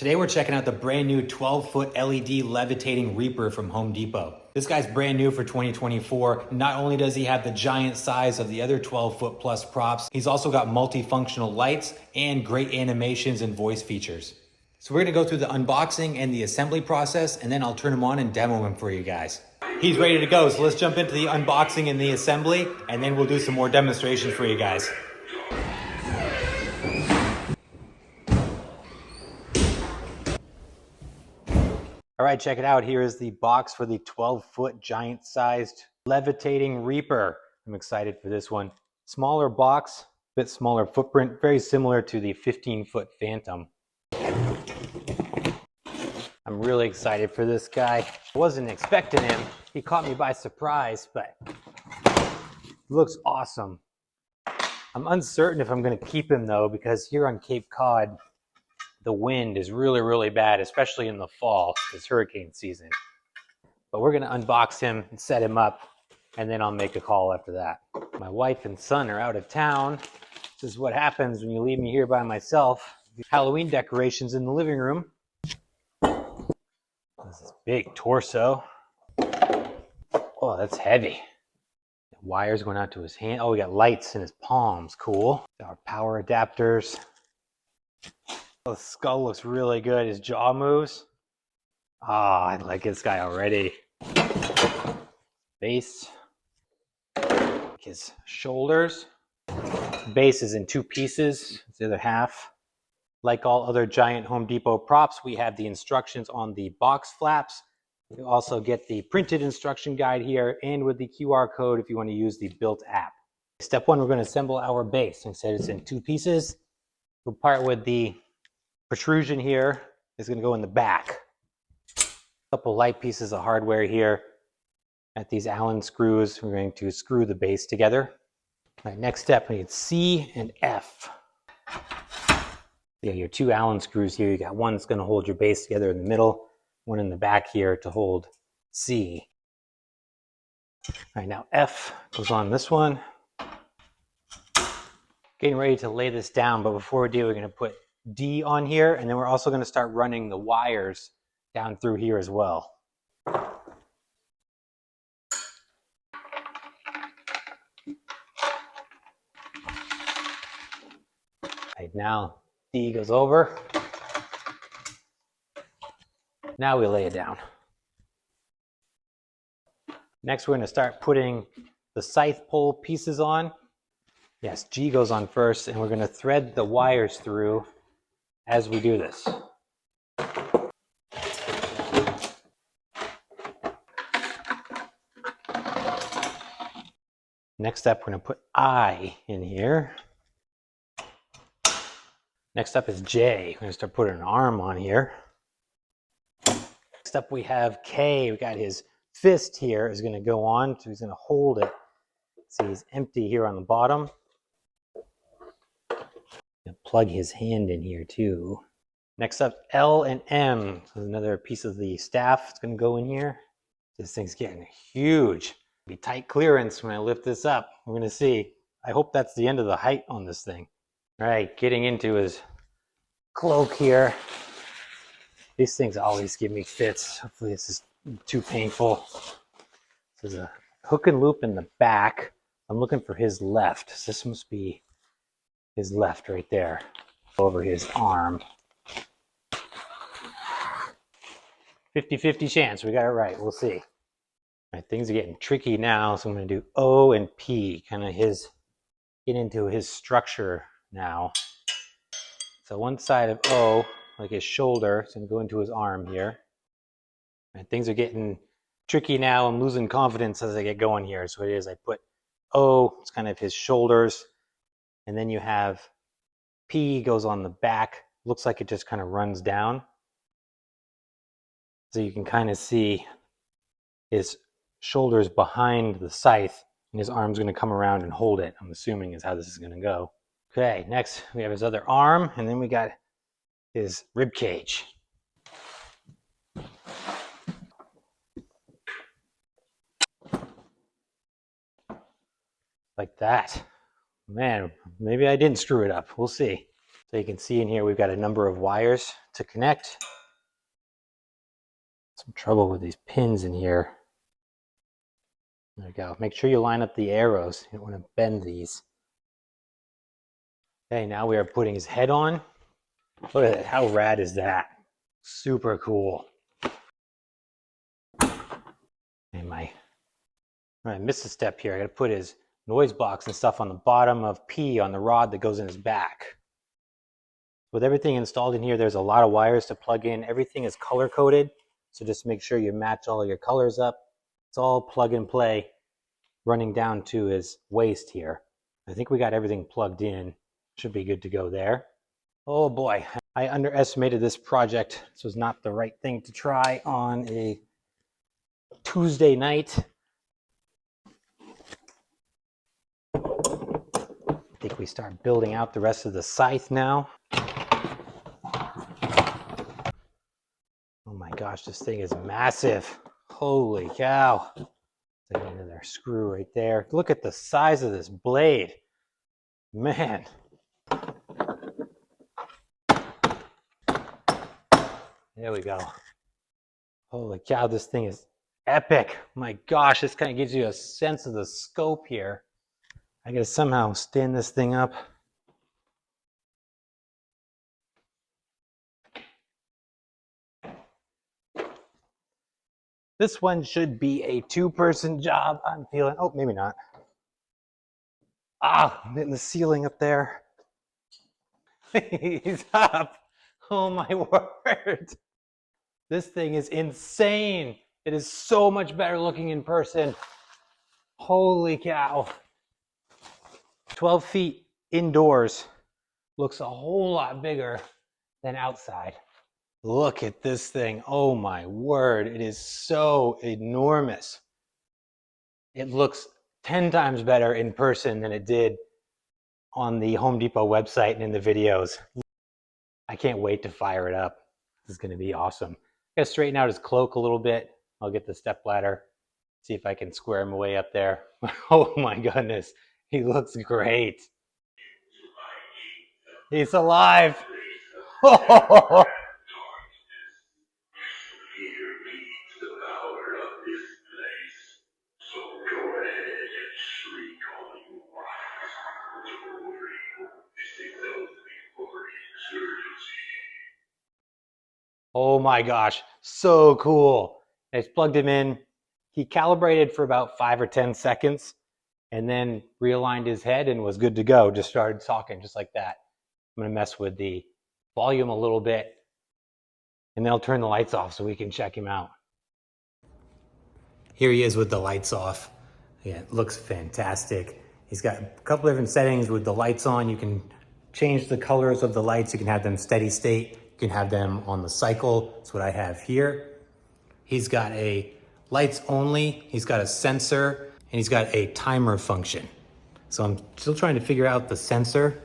Today we're checking out the brand new 12-foot LED levitating Reaper from Home Depot. This guy's brand new for 2024. Not only does he have the giant size of the other 12-foot plus props, he's also got multifunctional lights and great animations and voice features. So we're gonna go through the unboxing and the assembly process, and then I'll turn him on and demo him for you guys. He's ready to go, so let's jump into the unboxing and the assembly, and then we'll do some more demonstrations for you guys. All right, check it out. Here is the box for the 12-foot giant-sized levitating Reaper. I'm excited for this one. Smaller box, bit smaller footprint, very similar to the 15-foot Phantom. I'm really excited for this guy. I wasn't expecting him. He caught me by surprise, but looks awesome. I'm uncertain if I'm going to keep him though, because here on Cape Cod, the wind is really bad, especially in the fall. It's hurricane season. But we're gonna unbox him and set him up, and then I'll make a call after that. My wife and son are out of town. This is what happens when you leave me here by myself. Halloween decorations in the living room. This is big torso. Oh, that's heavy. Wires going out to his hand. Oh, we got lights in his palms. Cool. Our power adapters. The skull looks really good. His jaw moves. Ah, I like this guy already. Base. His shoulders. Base is in two pieces. It's the other half. Like all other giant Home Depot props, we have the instructions on the box flaps. You also get the printed instruction guide here, and with the QR code if you want to use the built app. Step one, we're going to assemble our base. Like I said, it's in two pieces. We'll part with the protrusion here is going to go in the back. A couple light pieces of hardware here. At these Allen screws, we're going to screw the base together. All right, next step, we need C and F. Yeah, your two Allen screws here. You got one that's going to hold your base together in the middle, one in the back here to hold C. All right, now F goes on this one. Getting ready to lay this down, but before we do, we're going to put D on here, and then we're also going to start running the wires down through here as well. Right, now D goes over. Now we lay it down. Next, we're going to start putting the scythe pole pieces on. Yes, G goes on first, and we're going to thread the wires through as we do this. Next up, we're going to put I in here. Next up is J. We're going to start putting an arm on here. Next up, we have K. We got his fist here is going to go on, so he's going to hold it. See, he's empty here on the bottom. Plug his hand in here too. Next up, L and M. So another piece of the staff is going to go in here. This thing's getting huge. Be tight clearance when I lift this up. We're going to see. I hope that's the end of the height on this thing. All right, getting into his cloak here. These things always give me fits. Hopefully this is too painful. There's a hook and loop in the back. I'm looking for his left. So this must be his left right there, over his arm. 50-50 chance we got it right. We'll see. All right, things are getting tricky now, so I'm going to do O and P, kind of get into his structure now. So one side of O, like his shoulder, is going to go into his arm here. And things are getting tricky now. I'm losing confidence as I get going here. So it is, I put O, it's kind of his shoulders. And then you have P goes on the back. Looks like it just kind of runs down. So you can kind of see his shoulders behind the scythe, and his arm's going to come around and hold it, I'm assuming is how this is going to go. Okay, next we have his other arm, and then we got his rib cage. Like that. Man, maybe I didn't screw it up. We'll see. So you can see in here we've got a number of wires to connect. Some trouble with these pins in here. There we go. Make sure you line up the arrows. You don't want to bend these. Okay, now we are putting his head on. Look at that. How rad is that? Super cool. And I missed a step here. I got to put his noise box and stuff on the bottom of P on the rod that goes in his back. With everything installed in here, there's a lot of wires to plug in. Everything is color coded, so just make sure you match all your colors up. It's all plug and play, running down to his waist here. I think we got everything plugged in. Should be good to go there. Oh boy, I underestimated this project. This was not the right thing to try on a Tuesday night. I think we start building out the rest of the scythe now. Oh my gosh, this thing is massive. Holy cow. There's another screw right there. Look at the size of this blade. Man. There we go. Holy cow, this thing is epic. My gosh, this kind of gives you a sense of the scope here. I gotta somehow stand this thing up. This one should be a two-person job. I'm feeling, oh, maybe not. Ah, I'm hitting the ceiling up there. He's up. Oh my word. This thing is insane. It is so much better looking in person. Holy cow. 12 feet indoors looks a whole lot bigger than outside. Look at this thing. Oh my word. It is so enormous. It looks 10 times better in person than it did on the Home Depot website and in the videos. I can't wait to fire it up. This is going to be awesome. I got to straighten out his cloak a little bit. I'll get the step ladder, see if I can square him away up there. Oh my goodness. He looks great. He's alive. Oh. Oh my gosh, so cool. I just plugged him in. He calibrated for about 5 or 10 seconds and then realigned his head and was good to go. Just started talking just like that. I'm gonna mess with the volume a little bit and then I'll turn the lights off so we can check him out. Here he is with the lights off. Yeah, it looks fantastic. He's got a couple different settings with the lights on. You can change the colors of the lights. You can have them steady state. You can have them on the cycle. That's what I have here. He's got a lights only. He's got a sensor and he's got a timer function. So I'm still trying to figure out the sensor.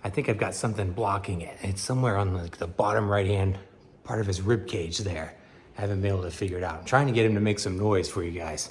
I think I've got something blocking it. It's somewhere on the bottom right-hand part of his rib cage there. I haven't been able to figure it out. I'm trying to get him to make some noise for you guys.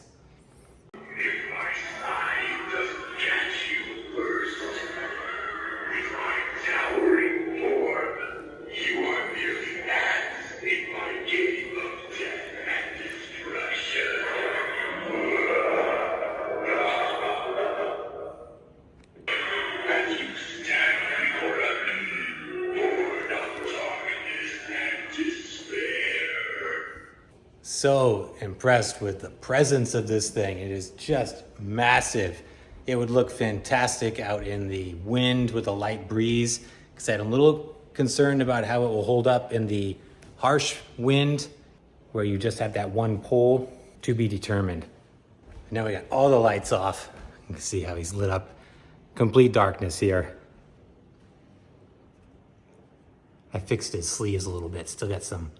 So impressed with the presence of this thing. It is just massive. It would look fantastic out in the wind with a light breeze, because I'm a little concerned about how it will hold up in the harsh wind where you just have that one pole. To be determined. Now we got all the lights off. You can see how he's lit up. Complete darkness here. I fixed his sleeves a little bit. Still got some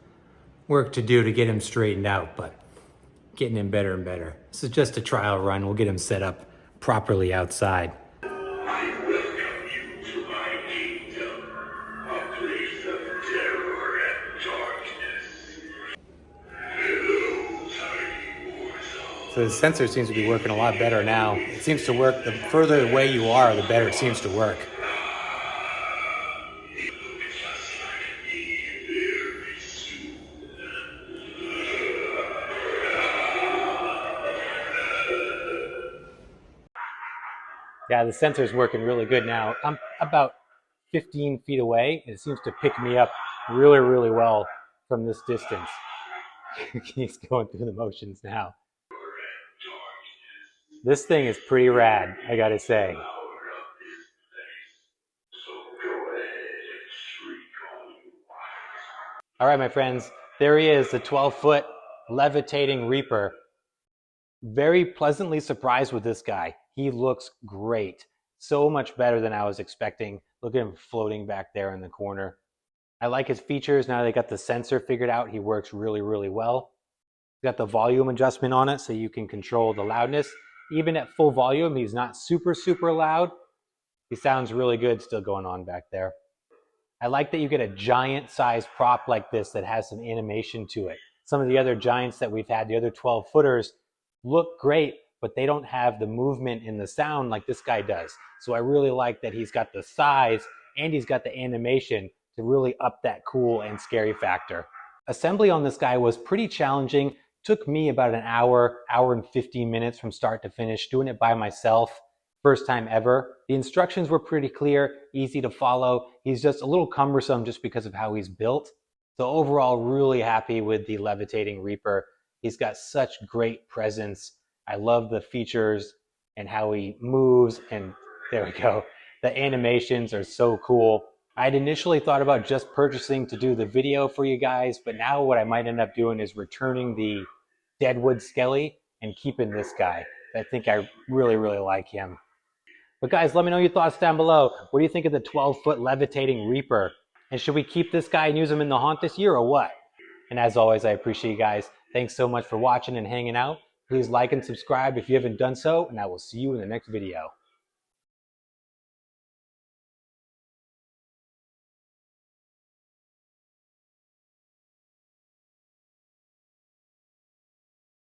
work to do to get him straightened out, but getting him better and better. This is just a trial run. We'll get him set up properly outside. I welcome you to my kingdom, a place of terror and darkness. Hello, tiny mortal. So the sensor seems to be working a lot better now. It seems to work, the further away you are, the better it seems to work. Yeah, the sensor's working really good now. I'm about 15 feet away, and it seems to pick me up really, really well from this distance. He's going through the motions now. This thing is pretty rad, I gotta say. All right, my friends, there he is, the 12-foot levitating Reaper. Very pleasantly surprised with this guy. He looks great. So much better than I was expecting. Look at him floating back there in the corner. I like his features. Now they got the sensor figured out. He works really, really well. Got the volume adjustment on it so you can control the loudness. Even at full volume, he's not super, super loud. He sounds really good still going on back there. I like that you get a giant size prop like this that has some animation to it. Some of the other giants that we've had, the other 12 footers, look great, but they don't have the movement and the sound like this guy does. So I really like that he's got the size and he's got the animation to really up that cool and scary factor. Assembly on this guy was pretty challenging. Took me about an hour and 15 minutes from start to finish, doing it by myself. First time ever. The instructions were pretty clear, easy to follow. He's just a little cumbersome just because of how he's built. So overall, really happy with the Levitating Reaper. He's got such great presence. I love the features and how he moves, and there we go. The animations are so cool. I'd initially thought about just purchasing to do the video for you guys, but now what I might end up doing is returning the Deadwood Skelly and keeping this guy. I think I really, really like him. But guys, let me know your thoughts down below. What do you think of the 12-foot Levitating Reaper? And should we keep this guy and use him in the haunt this year or what? And as always, I appreciate you guys. Thanks so much for watching and hanging out. Please like and subscribe if you haven't done so, and I will see you in the next video.